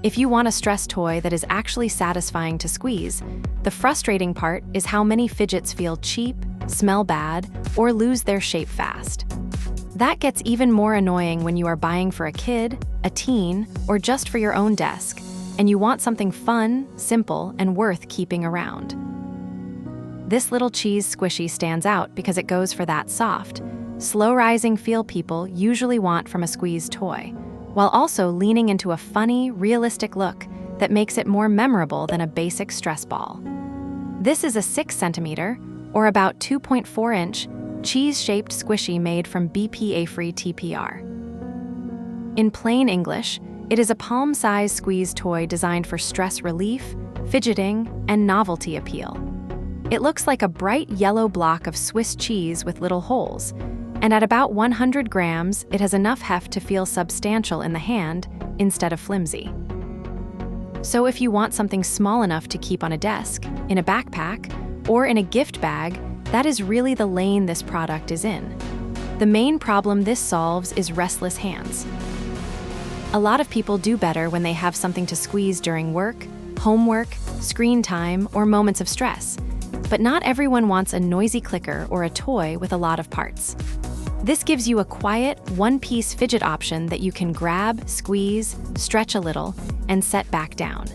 If you want a stress toy that is actually satisfying to squeeze, the frustrating part is how many fidgets feel cheap, smell bad, or lose their shape fast. That gets even more annoying when you are buying for a kid, a teen, or just for your own desk, and you want something fun, simple, and worth keeping around. This little cheese squishy stands out because it goes for that soft, slow-rising feel people usually want from a squeeze toy, while also leaning into a funny, realistic look that makes it more memorable than a basic stress ball. This is a 6 centimeter, or about 2.4-inch, cheese-shaped squishy made from BPA-free TPR. In plain English, it is a palm-sized squeeze toy designed for stress relief, fidgeting, and novelty appeal. It looks like a bright yellow block of Swiss cheese with little holes, and at about 100 grams, it has enough heft to feel substantial in the hand instead of flimsy. So if you want something small enough to keep on a desk, in a backpack, or in a gift bag, that is really the lane this product is in. The main problem this solves is restless hands. A lot of people do better when they have something to squeeze during work, homework, screen time, or moments of stress. But not everyone wants a noisy clicker or a toy with a lot of parts. This gives you a quiet, one-piece fidget option that you can grab, squeeze, stretch a little, and set back down.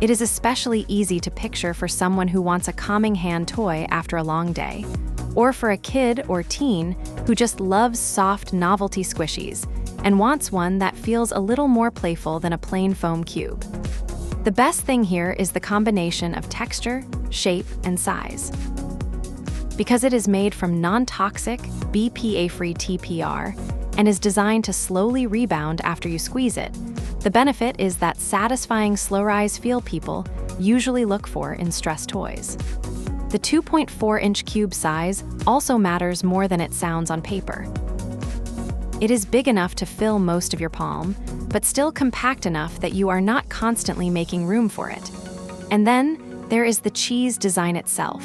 It is especially easy to picture for someone who wants a calming hand toy after a long day, or for a kid or teen who just loves soft novelty squishies and wants one that feels a little more playful than a plain foam cube. The best thing here is the combination of texture, shape, and size. Because it is made from non-toxic, BPA-free TPR and is designed to slowly rebound after you squeeze it, the benefit is that satisfying slow-rise feel people usually look for in stress toys. The 2.4-inch cube size also matters more than it sounds on paper. It is big enough to fill most of your palm, but still compact enough that you are not constantly making room for it. And then there is the cheese design itself.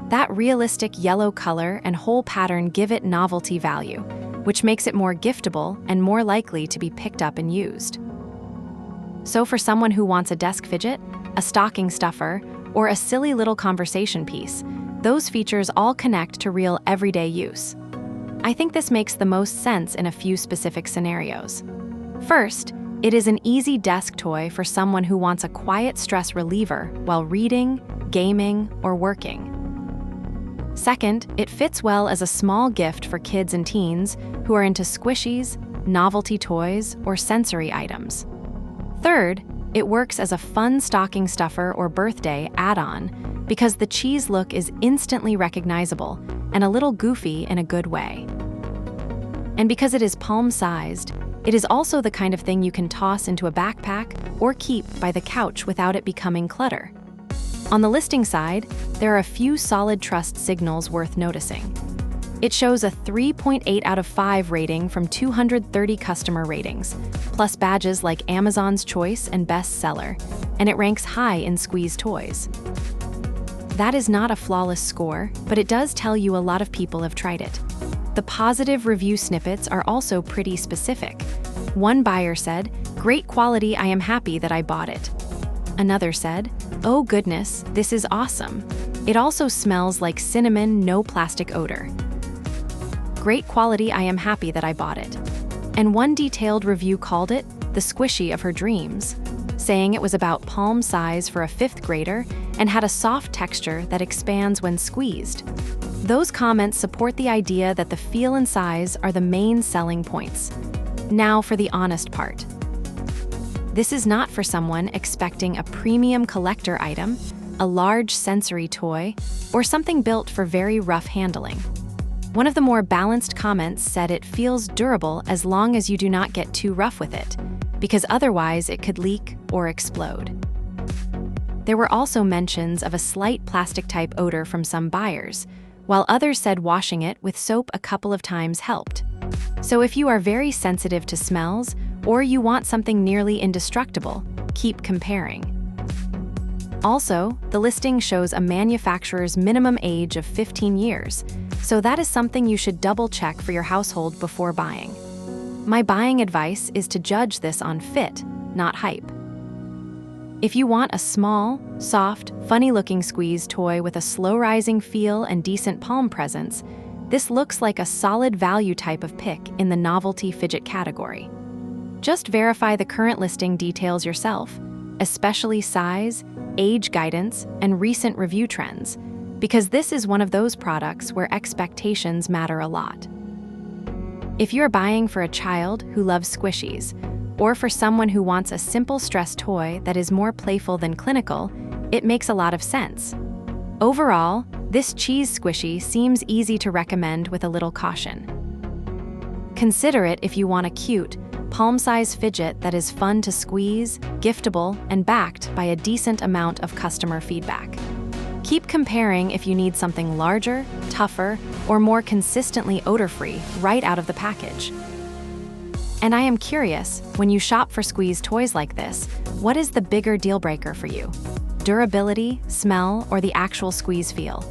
That realistic yellow color and hole pattern give it novelty value, which makes it more giftable and more likely to be picked up and used. So for someone who wants a desk fidget, a stocking stuffer, or a silly little conversation piece, those features all connect to real everyday use. I think this makes the most sense in a few specific scenarios. First, it is an easy desk toy for someone who wants a quiet stress reliever while reading, gaming, or working. Second, it fits well as a small gift for kids and teens who are into squishies, novelty toys, or sensory items. Third, it works as a fun stocking stuffer or birthday add-on because the cheese look is instantly recognizable and a little goofy in a good way. And because it is palm-sized, it is also the kind of thing you can toss into a backpack or keep by the couch without it becoming clutter. On the listing side, there are a few solid trust signals worth noticing. It shows a 3.8 out of 5 rating from 230 customer ratings, plus badges like Amazon's Choice and Best Seller, and it ranks high in squeeze toys. That is not a flawless score, but it does tell you a lot of people have tried it. The positive review snippets are also pretty specific. One buyer said, "Great quality, I am happy that I bought it." Another said, "Oh goodness, this is awesome. It also smells like cinnamon, no plastic odor. Great quality, I am happy that I bought it." And one detailed review called it the squishy of her dreams, saying it was about palm size for a 5th grader and had a soft texture that expands when squeezed. Those comments support the idea that the feel and size are the main selling points. Now for the honest part. This is not for someone expecting a premium collector item, a large sensory toy, or something built for very rough handling. One of the more balanced comments said it feels durable as long as you do not get too rough with it, because otherwise it could leak or explode. There were also mentions of a slight plastic-type odor from some buyers, while others said washing it with soap a couple of times helped. So if you are very sensitive to smells, or you want something nearly indestructible, keep comparing. Also, the listing shows a manufacturer's minimum age of 15 years, so that is something you should double-check for your household before buying. My buying advice is to judge this on fit, not hype. If you want a small, soft, funny-looking squeeze toy with a slow-rising feel and decent palm presence, this looks like a solid value type of pick in the novelty fidget category. Just verify the current listing details yourself, especially size, age guidance, and recent review trends, because this is one of those products where expectations matter a lot. If you're buying for a child who loves squishies, or for someone who wants a simple stress toy that is more playful than clinical, it makes a lot of sense. Overall, this cheese squishy seems easy to recommend with a little caution. Consider it if you want a cute, palm-sized fidget that is fun to squeeze, giftable, and backed by a decent amount of customer feedback. Keep comparing if you need something larger, tougher, or more consistently odor-free right out of the package. And I am curious, when you shop for squeeze toys like this, what is the bigger deal breaker for you? Durability, smell, or the actual squeeze feel?